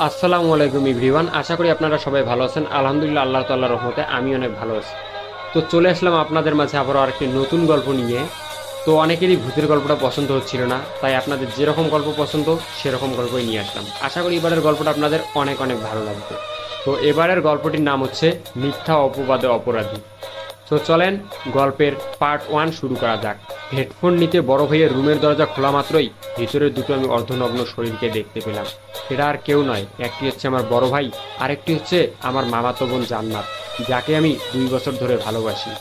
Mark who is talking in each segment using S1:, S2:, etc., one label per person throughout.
S1: আসসালামু আলাইকুম এভরিওয়ান, আশা করি আপনারা সবাই ভালো আছেন। আলহামদুলিল্লাহ, আল্লাহ তাআলার রহমতে আমি অনেক ভালো আছি। তো চলে আসলাম আপনাদের মাঝে আবারও আরেকটি নতুন গল্প নিয়ে। তো অনেকেরই ভূতের গল্পটা পছন্দ হচ্ছিল না, তাই আপনাদের যেরকম গল্প পছন্দ সেরকম গল্পই নিয়ে আসলাম। আশা করি এবারের গল্পটা আপনাদের অনেক অনেক ভালো লাগবে। তো এবারের গল্পটির নাম হচ্ছে মিথ্যা অপবাদে অপরাধী। তো চলেন গল্পের পার্ট 1 শুরু করা যাক। হেডফোন নিতে বড় ভাইয়ের রুমের দরজা খোলা মাত্রই ভিতরের দুটো আমি অর্ধনগ্ন শরীরকে দেখতে পেলাম। এরা আর কেউ নয়, একটি হচ্ছে আমার বড় ভাই, আরেকটি হচ্ছে আমার মামাতো বোন জান্নাত, যাকে আমি 2 বছর ধরে ভালোবাসি।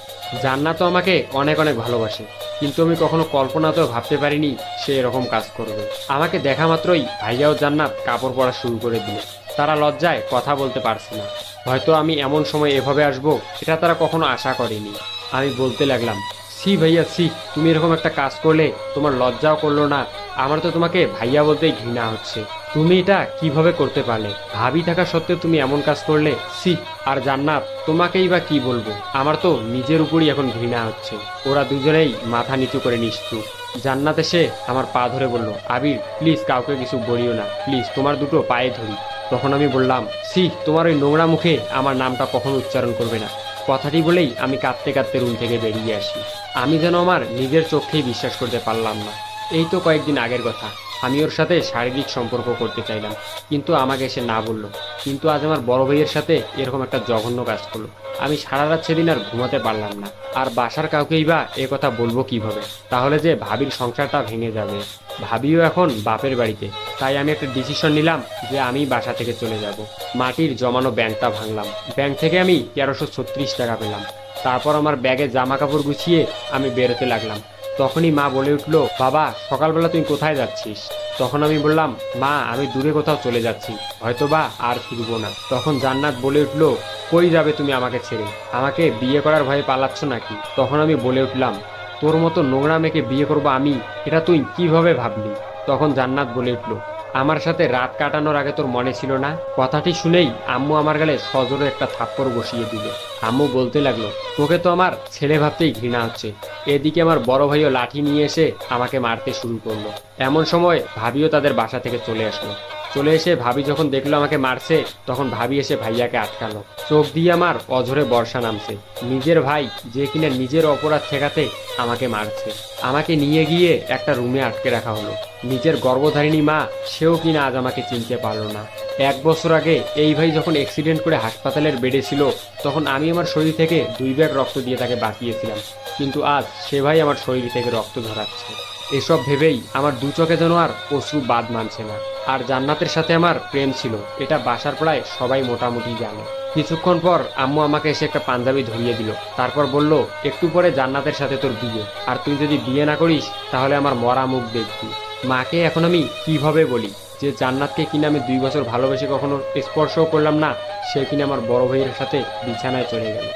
S1: জান্নাতও আমাকে অনেক অনেক ভালোবাসে, কিন্তু আমি কখনো কল্পনাতেও ভাবতে পারিনি সে এরকম কাজ করবে। আমাকে দেখা মাত্রই ভাইয়া ও জান্নাত কাপড় পরা শুরু করে দিল। তারা লজ্জায় কথা বলতে পারছে না। হয়তো আমি এমন সময় এভাবে আসবো এটা তারা কখনো আশা করেনি। আমি বলতে লাগলাম, সি ভাইয়া সি, তুমি এরকম একটা কাজ করলে, তোমার লজ্জাও করলো না? আমার তো তোমাকে ভাইয়া বলতেই ঘৃণা হচ্ছে। তুমি এটা কিভাবে করতে পারলে? ভাবি থাকা সত্ত্বেও তুমি এমন কাজ করলে, সি। আর জান্নাত, তোমাকেই বা কি বলবো, আমার তো নিজের উপরই এখন ঘৃণা হচ্ছে। ওরা দুজনেই মাথা নিচু করে নিশ্চুপ। জান্নাত এসে আমার পা ধরে বলল, আবির প্লিজ কাউকে কিছু বলিও না, প্লিজ তোমার দুটো পায়ে ধরি। তখন আমি বললাম, সি, তোমার ওই নোংরা মুখে আমার নামটা কখনো উচ্চারণ করবে না। কথাটি বলেই আমি কাঁদতে কাঁদতে রুম থেকে বেরিয়ে আসি। আমি যেন আমার নিজের চোখেই বিশ্বাস করতে পারলাম না। এই তো কয়েকদিন আগের কথা, আমি ওর সাথে শারীরিক সম্পর্ক করতে চাইলাম, কিন্তু আমাকে সে না বললো। কিন্তু আজ আমার বড় ভাইয়ের সাথে এরকম একটা জঘন্য কাজ করলো। আমি সারা রাত সেদিন আর ঘুমাতে পারলাম না। আর বাসার কাউকেই বা এ কথা বলবো কিভাবে? তাহলে যে ভাবির সংসারটা ভেঙে যাবে। ভাবিও এখন বাপের বাড়িতে, তাই আমি একটা ডিসিশন নিলাম যে আমি বাসা থেকে চলে যাব। মাটির জমানো ব্যাংকটা ভাঙলাম। ব্যাংক থেকে আমি 1336 টাকা পেলাম। তারপর আমার ব্যাগে জামা কাপড় গুছিয়ে আমি বেরোতে লাগলাম। তখনই মা বলে উঠলো, বাবা সকালবেলা তুই কোথায় যাচ্ছিস? তখন আমি বললাম, মা আমি দূরে কোথাও চলে যাচ্ছি, হয়তোবা আর ফিরবো না। তখন জান্নাত বলে উঠলো, কই যাবে তুমি আমাকে ছেড়ে? আমাকে বিয়ে করার ভয়ে পালাচ্ছ নাকি? তখন আমি বলে উঠলাম, তোর মতো নোংরা মেয়েকে বিয়ে করবো আমি, এটা তুই কিভাবে ভাবলি? তখন জান্নাত বলে উঠলো, আমার সাথে রাত কাটানোর আগে তোর মনে ছিল না? কথাটি শুনেই আম্মু আমার গালে সজোরে একটা থাপ্পড় বসিয়ে দিল। আম্মু বলতে লাগলো, তোকে তো আমার ছেলে ভাবতেই ঘৃণা হচ্ছে। এদিকে আমার বড় ভাইও লাঠি নিয়ে এসে আমাকে মারতে শুরু করলো। এমন সময় ভাবিও তাদের বাসা থেকে চলে আসলো। চলে এসে ভাবি যখন দেখলো আমাকে মারছে, তখন ভাবি এসে ভাইয়াকে আটকালো। চোখ দিয়ে আমার অঝরে বর্ষা নামছে। নিজের ভাই, যে কিনা নিজের অপরাধ ঠেকাতে আমাকে মারছে। আমাকে নিয়ে গিয়ে একটা রুমে আটকে রাখা হলো। নিজের গর্ভধারিণী মা, সেও কিনা আজ আমাকে চিনতে পারলো না। 1 বছর আগে এই ভাই যখন অ্যাক্সিডেন্ট করে হাসপাতালের বেডে ছিল, তখন আমি আমার শরীর থেকে 2 ব্যাগ রক্ত দিয়ে তাকে বাঁচিয়েছিলাম। কিন্তু আজ সে ভাই আমার শরীর থেকে রক্ত ঝরাচ্ছে। এসব ভেবেই আমার দু চোখে যেন আর অশ্রু বাদ মানছে না। আর জান্নাতের সাথে আমার প্রেম ছিল, এটা বাসার প্রায় সবাই মোটামুটি জানে। কিছুক্ষণ পর আম্মু আমাকে এসে একটা পাঞ্জাবি ধরিয়ে দিল। তারপর বলল, একটু পরে জান্নাতের সাথে তোর বিয়ে, আর তুই যদি বিয়ে না করিস তাহলে আমার মরা মুখ দেখবি। মাকে এখন আমি কিভাবে বলি যে জান্নাতকে কিনা আমি 2 বছর ভালোবেসে কখনো স্পর্শও করলাম না, সে কিনা আমার বড় ভাইয়ের সাথে বিছানায় চলে গেল।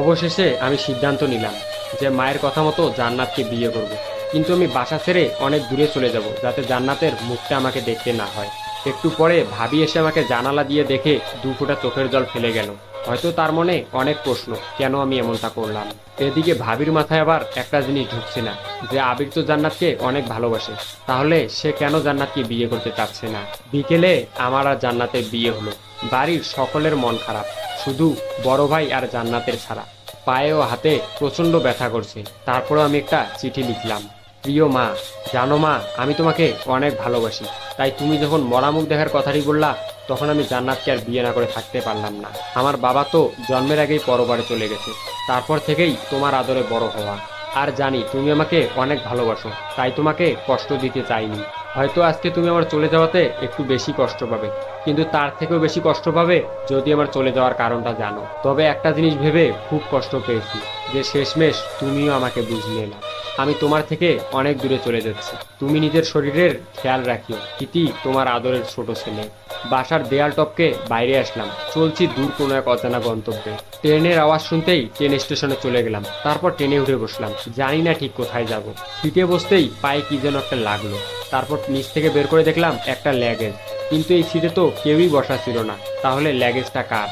S1: অবশেষে আমি সিদ্ধান্ত নিলাম যে মায়ের কথা মতো জান্নাতকে বিয়ে করব। কিন্তু আমি বাসা ছেড়ে অনেক দূরে চলে যাব, যাতে জান্নাতের মুখটা আমাকে দেখতে না হয়। একটু পরে ভাবি এসে আমাকে জানালা দিয়ে দেখে 2 ফোঁটা চোখের জল ফেলে গেল। হয়তো তার মনে অনেক প্রশ্ন, কেন আমি এমনটা করলাম। এদিকে ভাবির মাথায় আবার একটা জিনিস ঢুকছে না, যে আবির তো জান্নাতকে অনেক ভালোবাসে, তাহলে সে কেন জান্নাতকে বিয়ে করতে চাচ্ছে না। বিকেলে আমার আর জান্নাতের বিয়ে হলো। বাড়ির সকলের মন খারাপ, শুধু বড় ভাই আর জান্নাতের ছাড়া। পায়ে ও হাতে প্রচন্ড ব্যথা করছে। তারপরে আমি একটা চিঠি লিখলাম, প্রিয় মা, জানো মা, আমি তোমাকে অনেক ভালোবাসি। তাই তুমি যখন মরা মুখ দেখার কথাটি বললা, তখন আমি জান্নাতকে আর বিয়ে না করে থাকতে পারলাম না। আমার বাবা তো জন্মের আগেই পরবারে চলে গেছে। তারপর থেকেই তোমার আদরে বড় হওয়া। আর জানি তুমি আমাকে অনেক ভালোবাসো, তাই তোমাকে কষ্ট দিতে চাইনি। হয়তো আজকে তুমি আমার চলে যাওয়াতে একটু বেশি কষ্ট পাবে, কিন্তু তার থেকেও বেশি কষ্ট পাবে যদি আমার চলে যাওয়ার কারণটা জানো। তবে একটা জিনিস ভেবে খুব কষ্ট পেয়েছি, যে শেষমেশ তুমিও আমাকে বুঝলে না। আমি তোমার থেকে অনেক দূরে চলে যাচ্ছি। তুমি নিজের শরীরের খেয়াল রাখিও। ইতি, তোমার আদরের ছোট ছেলে। বাসার দেয়াল টপকে বাইরে আসলাম। চলছি দূর কোনো এক অজানা গন্তব্যে। ট্রেনের আওয়াজ শুনতেই ট্রেন স্টেশনে চলে গেলাম। তারপর ট্রেনে উঠে বসলাম। জানি না ঠিক কোথায় যাব। সিটে বসতেই পায়ে কি যেন একটা লাগলো। তারপর নিচ থেকে বের করে দেখলাম একটা ল্যাগেজ, কিন্তু এই সিটে তো কেউই বসা ছিল না। তাহলে ল্যাগেজটা কার?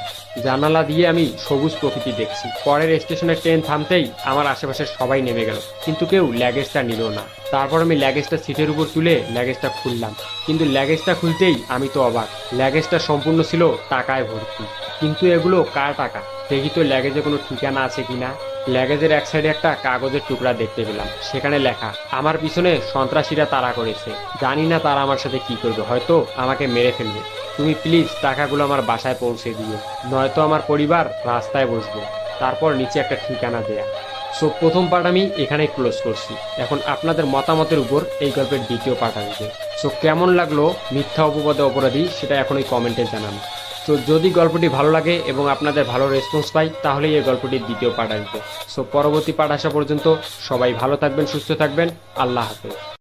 S1: জানালা দিয়ে আমি সবুজ প্রকৃতি দেখছি। পরের স্টেশনে ট্রেন থামতেই আমার আশেপাশের সবাই নেমে গেল, কিন্তু কেউ লাগেজটা নিল না। তারপর আমি লাগেজটা সিটের উপর তুলে লাগেজটা খুললাম, কিন্তু লাগেজটা খুলতেই আমি তো অবাক। লাগেজটা সম্পূর্ণ ছিল টাকায় ভর্তি। কিন্তু এগুলো কার টাকা? দেখি তো লাগেজে কোনো ঠিকানা আছে কিনা। লাগেজের এক সাইডে একটা কাগজের টুকরা দেখতে পেলাম, সেখানে লেখা আমার পিছনে সন্ত্রাসীরা তাড়া করেছে, জানি না তারা আমার সাথে কি করবে, হয়তো আমাকে মেরে ফেলবে। তুমি প্লিজ টাকাগুলো আমার বাসায় পৌঁছে দিও, নয়তো আমার পরিবার রাস্তায় বসবে। তারপর নিচে একটা ঠিকানা দেয়া। সো প্রথম পার্ট আমি এখানেই ক্লোজ করছি। এখন আপনাদের মতামতের উপর এই গল্পের দ্বিতীয় পার্ট আসবে। সো কেমন লাগলো মিথ্যা অপবাদে অপরাধী, সেটা এখনই কমেন্টে জানান। তো যদি গল্পটি ভালো লাগে এবং আপনাদের ভালো রেসপন্স পাই, তাহলেই এই গল্পটির দ্বিতীয় পার্ট আসবে। সো পরবর্তী পার্ট আসা পর্যন্ত সবাই ভালো থাকবেন, সুস্থ থাকবেন। আল্লাহ হাফেজ।